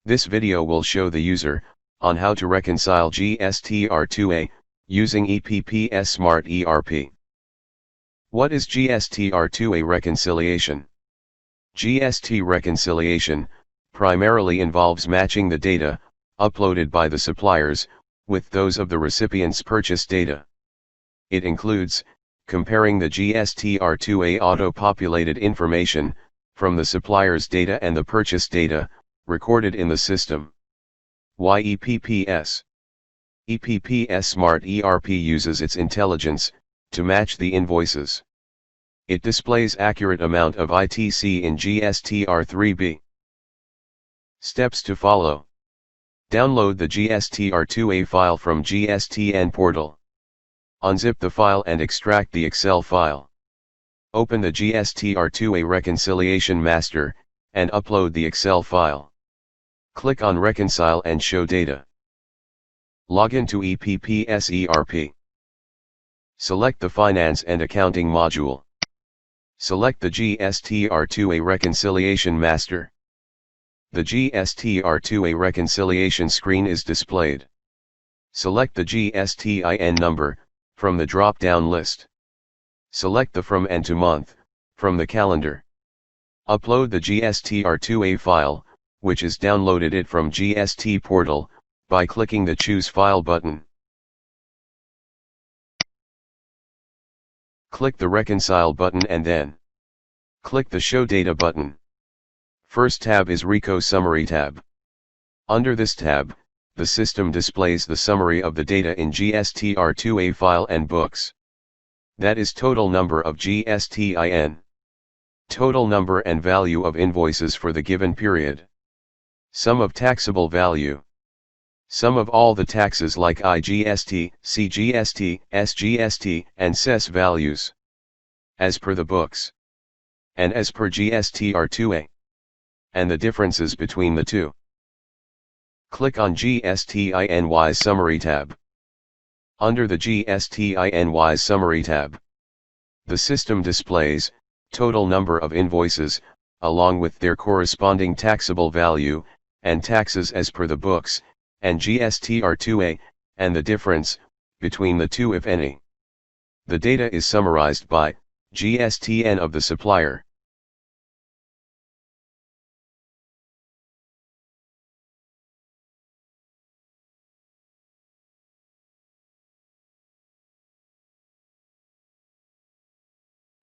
This video will show the user on how to reconcile GSTR2A using EPPS SMART ERP. What is GSTR2A reconciliation? GST reconciliation primarily involves matching the data uploaded by the suppliers with those of the recipient's purchase data. It includes comparing the GSTR2A auto-populated information from the supplier's data and the purchase data recorded in the system. Why EPPS? EPPS SMART ERP uses its intelligence to match the invoices. It displays accurate amount of ITC in GSTR3B. Steps to follow. Download the GSTR2A file from GSTN portal. Unzip the file and extract the Excel file. Open the GSTR2A reconciliation master and upload the Excel file. Click on Reconcile and Show Data. Log into EPPS ERP. Select the Finance and Accounting module. Select the GSTR2A reconciliation master. The GSTR2A reconciliation screen is displayed. Select the GSTIN number from the drop-down list. Select the From and to Month from the calendar. Upload the GSTR2A file, which is downloaded it from GST portal, by clicking the Choose File button. Click the Reconcile button and then click the Show Data button. First tab is RECO Summary tab. Under this tab, the system displays the summary of the data in GSTR2A file and books. That is total number of GSTIN, total number and value of invoices for the given period, sum of taxable value, sum of all the taxes like IGST, CGST, SGST, and CES values, as per the books, and as per GSTR2A, and the differences between the two. Click on GSTINY Summary tab. Under the GSTINY Summary tab, the system displays total number of invoices, along with their corresponding taxable value, and taxes as per the books, and GSTR2A, and the difference between the two if any. The data is summarized by GSTN of the supplier.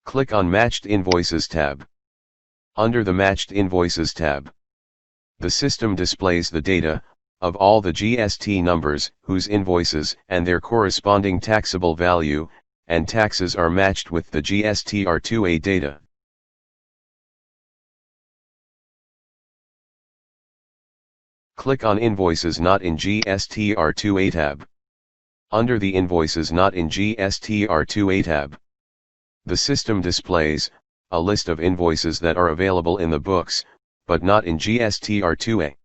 Click on Matched Invoices tab. Under the Matched Invoices tab, the system displays the data of all the GST numbers whose invoices and their corresponding taxable value and taxes are matched with the GSTR2A data. Click on Invoices Not in GSTR2A tab. Under the Invoices Not in GSTR2A tab, the system displays a list of invoices that are available in the books, but not in GSTR2A.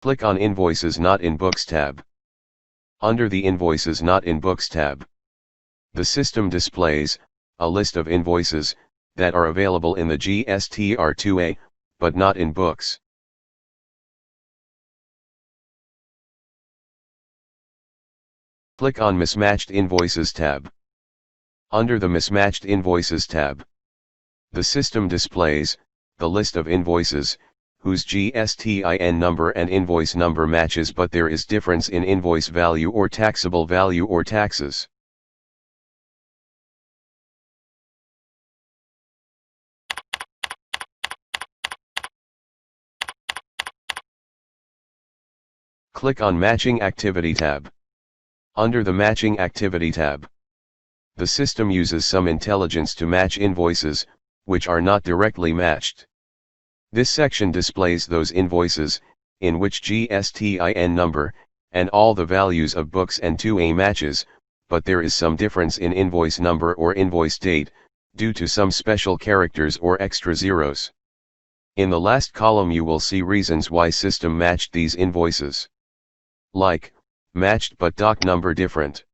Click on Invoices Not in Books tab. Under the Invoices Not in Books tab, the system displays a list of invoices that are available in the GSTR2A, but not in books. Click on Mismatched Invoices tab. Under the Mismatched Invoices tab, the system displays the list of invoices whose GSTIN number and invoice number matches, but there is difference in invoice value or taxable value or taxes. Click on Matching Activity tab. Under the Matching Activity tab, the system uses some intelligence to match invoices which are not directly matched. This section displays those invoices in which GSTIN number and all the values of books and 2A matches, but there is some difference in invoice number or invoice date due to some special characters or extra zeros. In the last column you will see reasons why system matched these invoices. Like, matched but doc number different.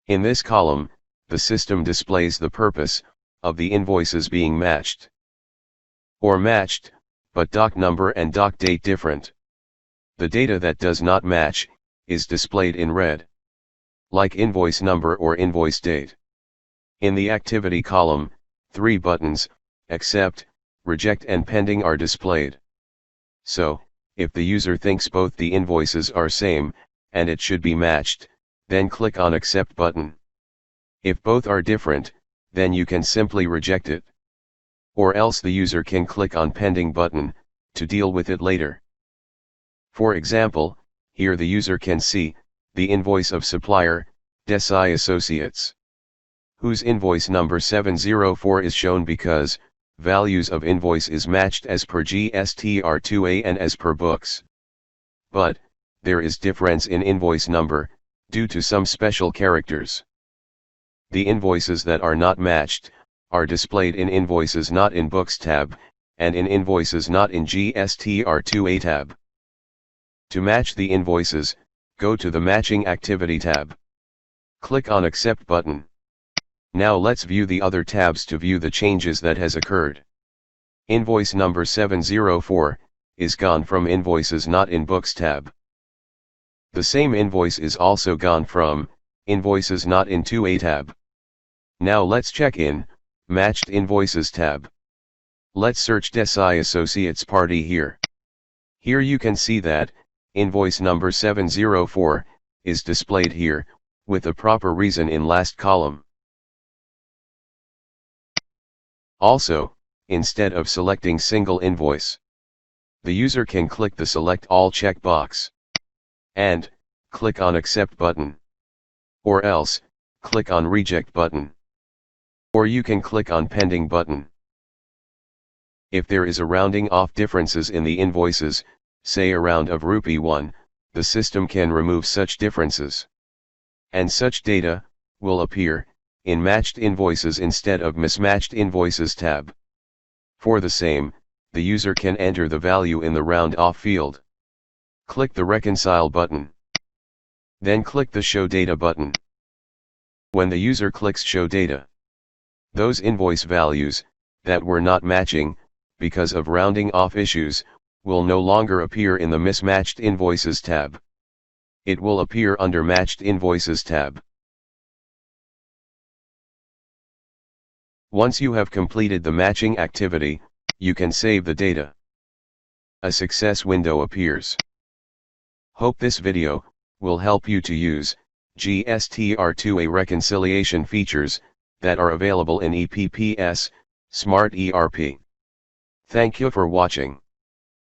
In this column, the system displays the purpose of the invoices being matched. Or matched, but doc number and doc date different. The data that does not match is displayed in red, like invoice number or invoice date. In the activity column, 3 buttons, Accept, Reject and Pending are displayed. So, if the user thinks both the invoices are same, and it should be matched, then click on Accept button. If both are different, then you can simply reject it. Or else the user can click on Pending button, to deal with it later. For example, here the user can see the invoice of supplier, Desai Associates, whose invoice number 704 is shown because values of invoice is matched as per GSTR2A and as per books. But there is difference in invoice number due to some special characters. The invoices that are not matched are displayed in Invoices Not in Books tab, and in Invoices Not in GSTR2A tab. To match the invoices, go to the Matching Activity tab. Click on Accept button. Now let's view the other tabs to view the changes that has occurred. Invoice number 704 is gone from Invoices Not in Books tab. The same invoice is also gone from Invoices Not in 2A tab. Now let's check in Matched Invoices tab. Let's search Desai Associates Party here. Here you can see that invoice number 704 is displayed here, with a proper reason in last column. Also, instead of selecting single invoice, the user can click the Select All checkbox and click on Accept button. Or else, click on Reject button. Or you can click on Pending button. If there is a rounding off differences in the invoices, say a round of Rupee 1, the system can remove such differences. And such data will appear in Matched Invoices instead of Mismatched Invoices tab. For the same, the user can enter the value in the round off field. Click the Reconcile button. Then click the Show Data button. When the user clicks Show Data, those invoice values that were not matching because of rounding off issues will no longer appear in the Mismatched Invoices tab. It will appear under Matched Invoices tab. Once you have completed the matching activity, you can save the data. A success window appears. Hope this video will help you to use GSTR2A reconciliation features that are available in EPPS SMART ERP. Thank you for watching.